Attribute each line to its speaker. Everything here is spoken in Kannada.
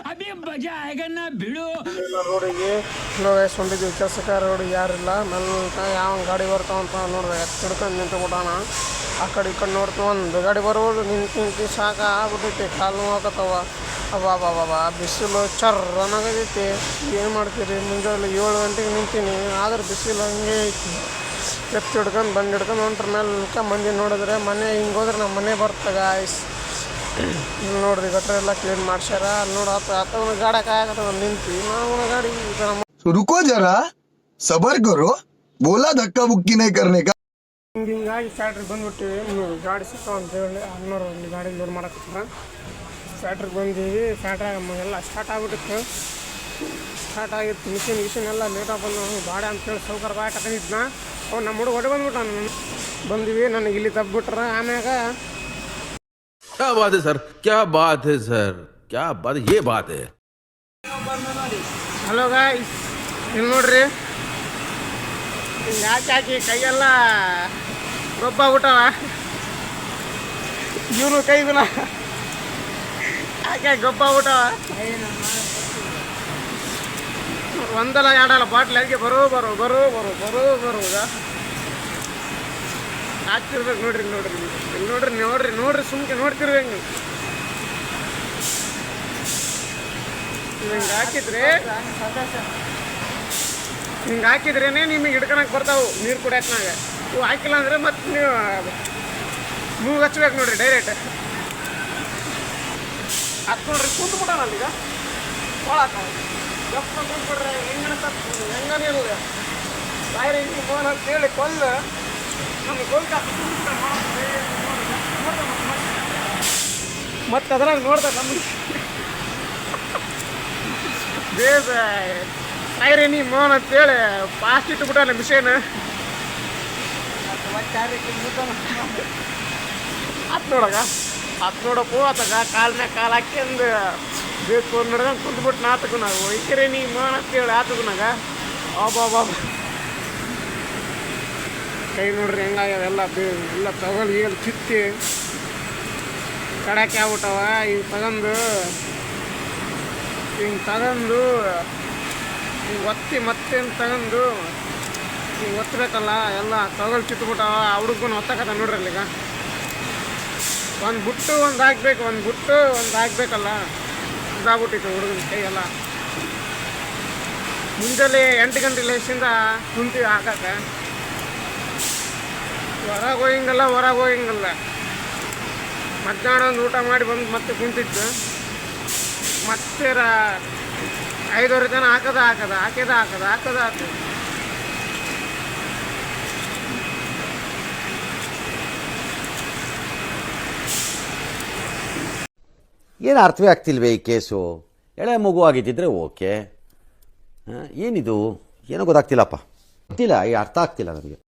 Speaker 1: अभी मजा आएगा ना भिड़ो
Speaker 2: ರೋಡಿಗೆ ಹೊಂದಿದ್ವಿ ಕೆಲಸಕಾರ ರೋಡಿಗೆ ಯಾರಿಲ್ಲ ಮೆಲ್ಕ ಯಾವ ಗಾಡಿ ಬರ್ತಾವಂತ ನೋಡ್ದೆ ಹಿಡ್ಕೊಂಡು ನಿಂತು ಬಿಟ್ಟಾನ ಆ ಕಡೆ ಈ ಕಡೆ ನೋಡ್ತೀವಿ ಒಂದು ಗಾಡಿ ಬರ್ಬೋದು ನಿಂತು ಸಾಕ ಆಗ್ಬಿಟ್ಟೈತಿ ಕಾಲು ನೋವಾಕತ್ತವ ಅಬ್ಬಾ ಬಿಸಿಲು ಚರ್ರನಾಗೈತಿ ಏನು ಮಾಡ್ತೀರಿ ಮುಂಜಾನೆ 7 ಗಂಟೆಗೆ ನಿಂತೀನಿ ಆದ್ರೆ ಬಿಸಿಲು ಹಂಗೆ ಐತಿ ಎತ್ತು ಹಿಡ್ಕೊಂಡು ಬಂದು ಹಿಡ್ಕೊಂಡು ಹೊಂಟ್ರ ಮೇಲೆ ಮಂದಿ ನೋಡಿದ್ರೆ ಮನೆ ಹಿಂಗೆ ಹೋದ್ರೆ ನಮ್ಮ ಮನೆ ಬರ್ತಾಗ ಆಯ್ಸ್ ಇಲ್ಲಿ ನೋಡ್ರಿ ಗಟ್ರ ಎಲ್ಲ ಕ್ಲೀನ್ ಮಾಡ್ಸ್ಯಾರ ಅಲ್ಲಿ ನೋಡಿ ಆತ ಗಾಡಿ ಕಾಯಕತ್ತವ ನಿಂತು ನಾವು ಗಾಡಿ
Speaker 3: रुको जरा सबर करो बोला धक्का बुक्की नहीं करने का
Speaker 2: ಹಿಂಗಾಗಿ ಫ್ಯಾಕ್ಟ್ರಿಗೆ ಬಂದ್ಬಿಟ್ಟಿವಿ ಗಾಡಿ ಸಿಕ್ತಾವ ಅಂತ ಹೇಳಿ ಅಣ್ಣವ್ರು ಇಲ್ಲಿ ಗಾಡಿ ಲೋಡ್ ಮಾಡಕತ್ತಾರ ಫ್ಯಾಕ್ಟ್ರಿಗೆ ಬಂದೀವಿ ಫ್ಯಾಕ್ಟ್ರಾಗ ಎಲ್ಲ ಸ್ಟಾರ್ಟ್ ಆಗಿಬಿಟ್ಟಿತ್ತು ಸ್ಟಾರ್ಟ್ ಆಗಿತ್ತು ಮಿಷಿನ್ ಎಲ್ಲ ಲೇಟಾಗಿ ಬಂದು ಗಾಡಿ ಅಂತೇಳಿ ಸೌಕರ್ಯ ಗಾಡಿ ತಗೊಂಡಿದ್ನ ಅವ್ನು ನಮ್ಮ ಹುಡುಗ ಹೊಡೆ ಬಂದ್ಬಿಟ್ಟ ನಾನು ಬಂದೀವಿ ನನಗೆ ಇಲ್ಲಿ ತಬ್ಬಿಟ್ರ ಆಮ್ಯಾಗ
Speaker 4: क्या बात है सर क्या बात है सर क्या बात ये बात है
Speaker 2: ಹಲೋ ಗಾಯ್ಸ್ ಇಲ್ಲಿ ನೋಡ್ರಿ ಹಿಂಗೆ ಹಾಕಿ ಕೈಯೆಲ್ಲ ರೊಬ್ಬ ಆಗ್ಬಿಟ್ಟವ ಇವನು ಕೈಗುನ ಹಾಕಿ ಗೊಬ್ಬ ಆಗ್ಬಿಟ್ಟವ ಒಂದಲ್ಲ ಎರಡಲ್ಲ ಬಾಟ್ಲ್ ಹಾಕಿ ಬರೋದ ಹಾಕ್ತಿರ್ಬೇಕು ನೋಡ್ರಿ ಸುಮ್ಕೆ ನೋಡ್ತಿರ್ಬೇಕು ಹಿಂಗೆ ಹಾಕಿದ್ರೇನೆ ನಿಮಗೆ ಹಿಡ್ಕೊಳಕ್ಕೆ ಬರ್ತಾವೆ ನೀರು ಕುಡಿಯೋಕ್ನಾಗ ಇವು ಹಾಕಿಲ್ಲ ಅಂದರೆ ಮತ್ತೆ ನೀವು ಮೂಗು ಹಚ್ಬೇಕು ನೋಡ್ರಿ ಡೈರೆಕ್ಟ್ ಹತ್ತು ನೋಡ್ರಿ ಕುಂತು ಬಿಡೋಣ ಅಲ್ಲೀಗ ಭಾಳ ಗಪ್ಪ ಕುಂತ್ಬಿಡ್ರೆ ಹೆಂಗನೇ ಇಲ್ಲ ಬಾಯ್ರಿ ಹಿಂಗೆ ಫೋನ್ ಅಂತೇಳಿ ಕೊಲ್ಲು ನಮ್ಗೆ ಮತ್ತೆ ಅದ್ರಾಗ ನೋಡ್ತಾರೆ ನಮಗೆ ಬೇಸ ಟೈರಿ ನೀ ಮೋನ್ ಅಂತೇಳಿ ಫಾಸ್ಟ್ ಇಟ್ಟುಬಿಟ್ಟಾನೆ ಮಿಷನ್ ಹತ್ತು ನೋಡಪ್ಪು ಆತಗ ಕಾಲ್ನಾಗ ಕಾಲು ಹಾಕ್ಯಂದು ಬೇಸ್ ಫೋನ್ ನೋಡ್ದಂಗೆ ಕುಂತ್ಬಿಟ್ಟು ನಾತಕು ನಾವು ಒಯ್ಕರೆ ನೀ ಮೋನ್ ಅಂತೇಳಿ ಆತಗುನಾಗ ಬಾಬಾ ಕೈ ನೋಡ್ರಿ ಹೆಂಗಾಗ್ಯವೆಲ್ಲ ಎಲ್ಲ ತಗೊಳ್ಳಿ ಈಗ ಕಿತ್ತಿ ಕಡಾಕಿ ಆಗ್ಬಿಟ್ಟವ ಈಗ ತಗೊಂಡು ಒತ್ತಿ ಮತ್ತೆ ತಗೊಂಡು ಈಗ ಒತ್ತಬೇಕಲ್ಲ ಎಲ್ಲ ತಗೊಳ್ ಕಿತ್ಬಿಟ್ಟವ ಹುಡುಗನ ಒತ್ತಕತ್ತ ನೋಡ್ರಿ ಅಲ್ಲಿಗ ಒಂದು ಬಿಟ್ಟು ಒಂದು ಹಾಕ್ಬೇಕಲ್ಲ ಇದಾಗ್ಬಿಟ್ಟಿತ್ತು ಹುಡುಗನ ಕೈ ಎಲ್ಲ ಮುಂಜಾನೆ 8 ಗಂಟೆ ಲೇಸಿಂದ ಕುಂತೀವಿ ಹಾಕಕ್ಕೆ ಹೊರಗೆ ಹೋಗಿಂಗಲ್ಲ ಮಧ್ಯಾಹ್ನ ಒಂದು ಊಟ ಮಾಡಿ ಬಂದು ಮತ್ತೆ ಕುಂತಿತ್ತು ಮತ್ತೆ 5:30 ತನಕ ಹಾಕದ
Speaker 5: ಏನು ಅರ್ಥವೇ ಆಗ್ತಿಲ್ವೇ ಈ ಕೇಸು ಎಳೆ ಮಗು ಆಗಿದ್ದಿದ್ರೆ ಓಕೆ ಏನಿದು ಏನೋ ಗೊತ್ತಾಗ್ತಿಲ್ಲಪ್ಪ ಈ ಅರ್ಥ ಆಗ್ತಿಲ್ಲ ನನಗೆ